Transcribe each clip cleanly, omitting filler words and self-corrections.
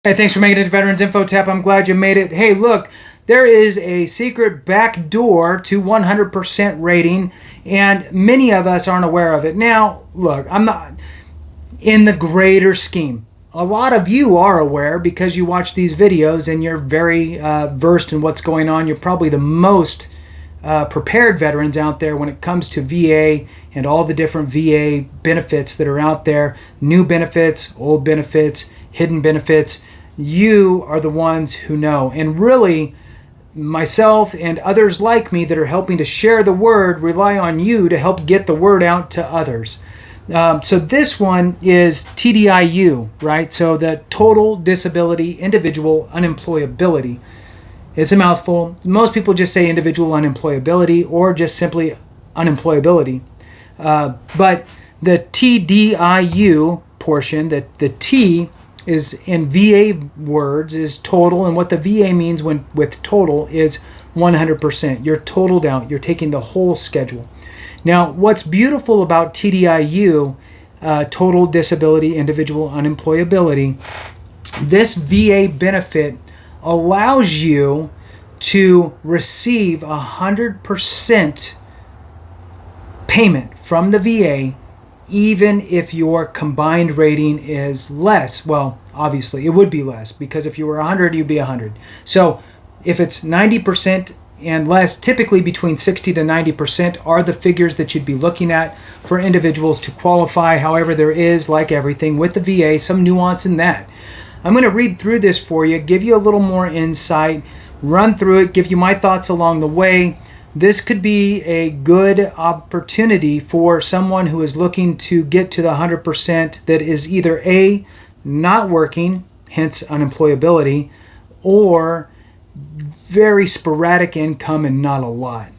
Hey, thanks for making it to Veterans Info Tap. I'm glad you made it. Hey, look, there is a secret back door to 100% rating, and many of us aren't aware of it. Now, look, I'm not in the greater scheme. A lot of you are aware because you watch these videos and you're very versed in what's going on. You're probably the most prepared veterans out there when it comes to VA and all the different VA benefits that are out there. New benefits, old benefits, hidden benefits. You are the ones who know. And really, myself and others like me that are helping to share the word rely on you to help get the word out to others. So this one is TDIU, right? So the Total Disability Individual Unemployability. It's a mouthful. Most people just say individual unemployability or just simply unemployability. But the TDIU portion, the T is in VA words is total, and what the VA means with total is 100%. You're totaled out. You're taking the whole schedule. Now, what's beautiful about TDIU, Total Disability Individual Unemployability, this VA benefit allows you to receive 100% payment from the VA even if your combined rating is less. Well, obviously it would be less because if you were 100, you'd be 100. So if it's 90% and less, typically between 60 to 90% are the figures that you'd be looking at for individuals to qualify. However, there is, like everything with the VA, some nuance in that. I'm going to read through this for you, give you a little more insight, run through it, give you my thoughts along the way. This could be a good opportunity for someone who is looking to get to the 100% that is either A, not working, hence unemployability, or very sporadic income and not a lot.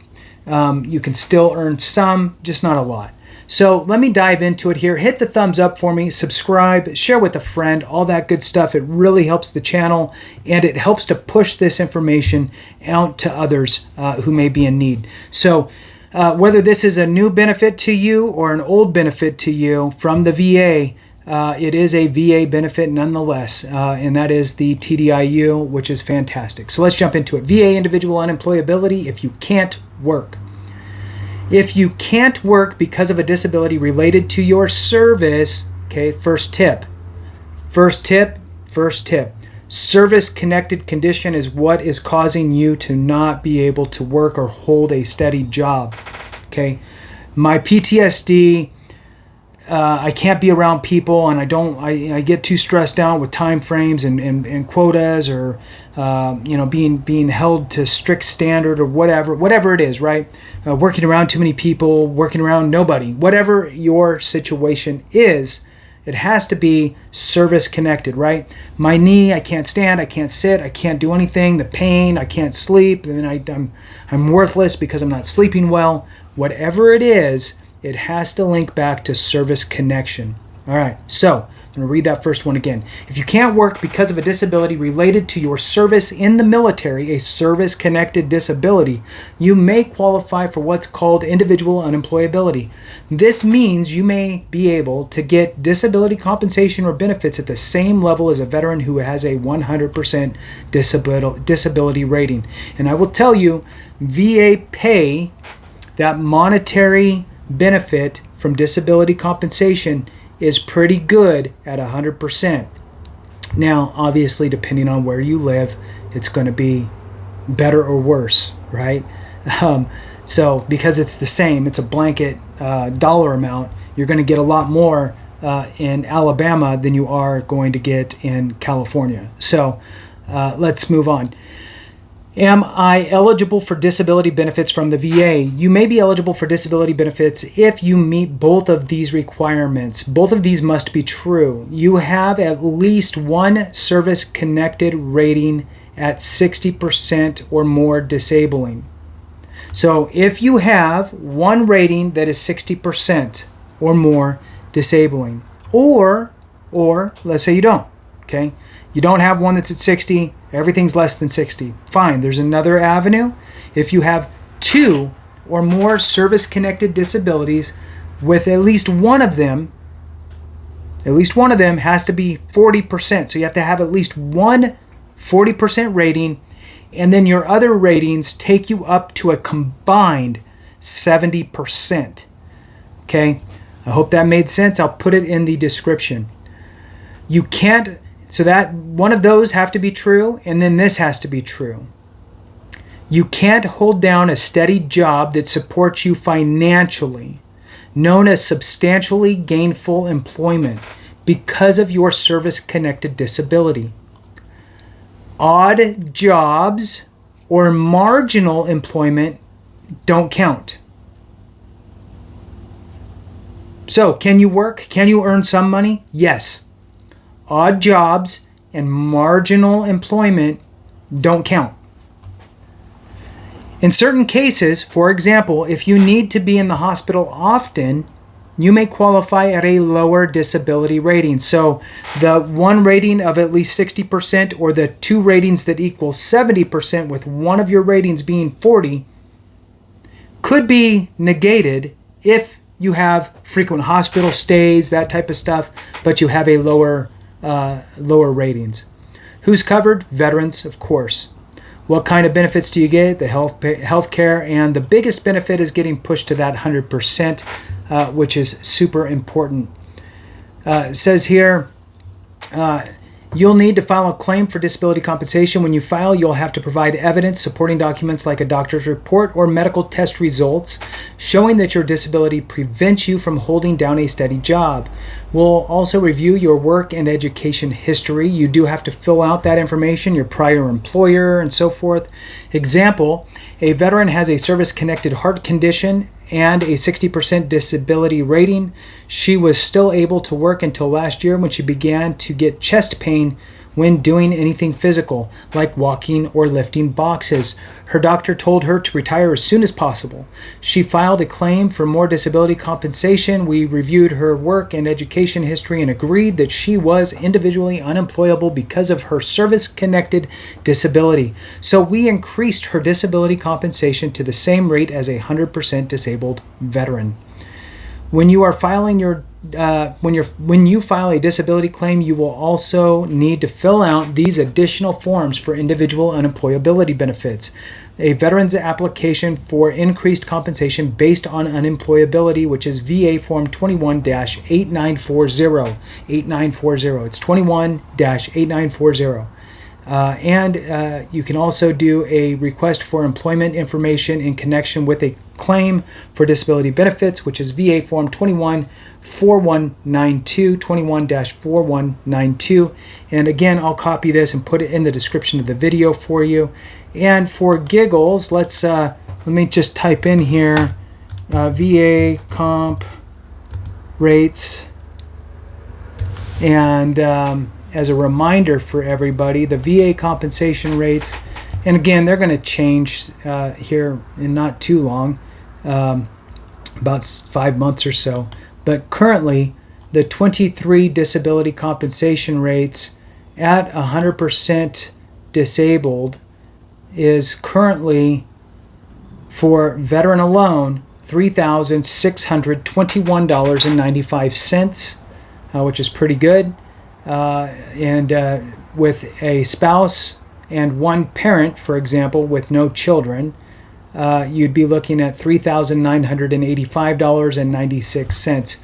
You can still earn some, just not a lot. So let me dive into it here. Hit the thumbs up for me, subscribe, share with a friend, all that good stuff. It really helps the channel and it helps to push this information out to others who may be in need. So whether this is a new benefit to you or an old benefit to you from the VA, it is a VA benefit nonetheless, and that is the TDIU, which is fantastic. So let's jump into it. VA individual unemployability if you can't work. If you can't work because of a disability related to your service, okay, first tip. Service-connected condition is what is causing you to not be able to work or hold a steady job, okay? My PTSD, I can't be around people, and I get too stressed out with time frames and quotas, or being held to strict standard, or whatever it is, right? Working around too many people, working around nobody, whatever your situation is, it has to be service connected, right? My knee, I can't stand, I can't sit, I can't do anything. The pain, I can't sleep, and then I'm worthless because I'm not sleeping well. Whatever it is, it has to link back to service connection. All right, so I'm going to read that first one again. If you can't work because of a disability related to your service in the military, a service-connected disability, you may qualify for what's called individual unemployability. This means you may be able to get disability compensation or benefits at the same level as a veteran who has a 100% disability rating. And I will tell you, VA pay, that monetary benefit from disability compensation, is pretty good at 100%. Now, obviously, depending on where you live, it's going to be better or worse, right? So because it's the same, it's a blanket dollar amount, you're going to get a lot more in Alabama than you are going to get in California. So let's move on. Am I eligible for disability benefits from the VA? You may be eligible for disability benefits if you meet both of these requirements. Both of these must be true. You have at least one service-connected rating at 60% or more disabling. So if you have one rating that is 60% or more disabling, or let's say you don't, okay? You don't have one that's at 60, everything's less than 60. Fine, there's another avenue. If you have two or more service-connected disabilities with at least one of them At least one of them has to be 40%. So you have to have at least one 40% rating, and then your other ratings take you up to a combined 70%. Okay, I hope that made sense. I'll put it in the description. You can't, so that one of those have to be true, and then this has to be true. You can't hold down a steady job that supports you financially, known as substantially gainful employment, because of your service-connected disability. Odd jobs or marginal employment don't count. So, can you work? Can you earn some money? Yes. Odd jobs and marginal employment don't count. In certain cases, for example, if you need to be in the hospital often, you may qualify at a lower disability rating. So the one rating of at least 60% or the two ratings that equal 70% with one of your ratings being 40 could be negated if you have frequent hospital stays, that type of stuff, but you have a lower ratings. Who's covered? Veterans, of course. What kind of benefits do you get? The health care, and the biggest benefit is getting pushed to that 100%, which is super important. It says here, you'll need to file a claim for disability compensation. When you file, you'll have to provide evidence, supporting documents like a doctor's report or medical test results showing that your disability prevents you from holding down a steady job. We'll also review your work and education history. You do have to fill out that information, your prior employer, and so forth. Example, a veteran has a service-connected heart condition and a 60% disability rating. She was still able to work until last year when she began to get chest pain when doing anything physical, like walking or lifting boxes. Her doctor told her to retire as soon as possible. She filed a claim for more disability compensation. We reviewed her work and education history and agreed that she was individually unemployable because of her service-connected disability. So we increased her disability compensation to the same rate as a 100% disabled veteran. When you are filing your when you file a disability claim, you will also need to fill out these additional forms for individual unemployability benefits. A veteran's application for increased compensation based on unemployability, which is VA Form 21-8940. 8940. It's 21-8940. And you can also do a request for employment information in connection with a claim for disability benefits, which is VA Form 21-4192, 21-4192. And again, I'll copy this and put it in the description of the video for you. And for giggles, let me just type in here VA comp rates, and as a reminder for everybody, the VA compensation rates, and again, they're going to change here in not too long, about 5 months or so. But currently, the 23 disability compensation rates at 100% disabled is currently, for veteran alone, $3,621.95, which is pretty good. And with a spouse and one parent, for example, with no children, you'd be looking at $3,985.96.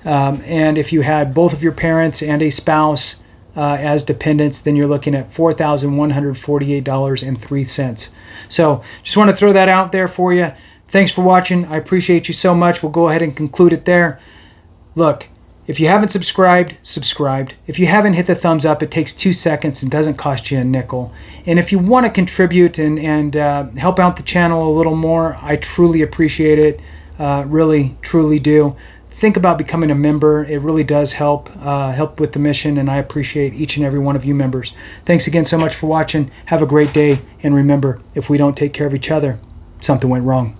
And if you had both of your parents and a spouse as dependents, then you're looking at $4,148.03. So just want to throw that out there for you. Thanks for watching. I appreciate you so much. We'll go ahead and conclude it there. Look, if you haven't subscribed. If you haven't hit the thumbs up, it takes 2 seconds and doesn't cost you a nickel. And if you want to contribute and help out the channel a little more, I truly appreciate it. Really, truly do. Think about becoming a member. It really does help with the mission, and I appreciate each and every one of you members. Thanks again so much for watching. Have a great day, and remember, if we don't take care of each other, something went wrong.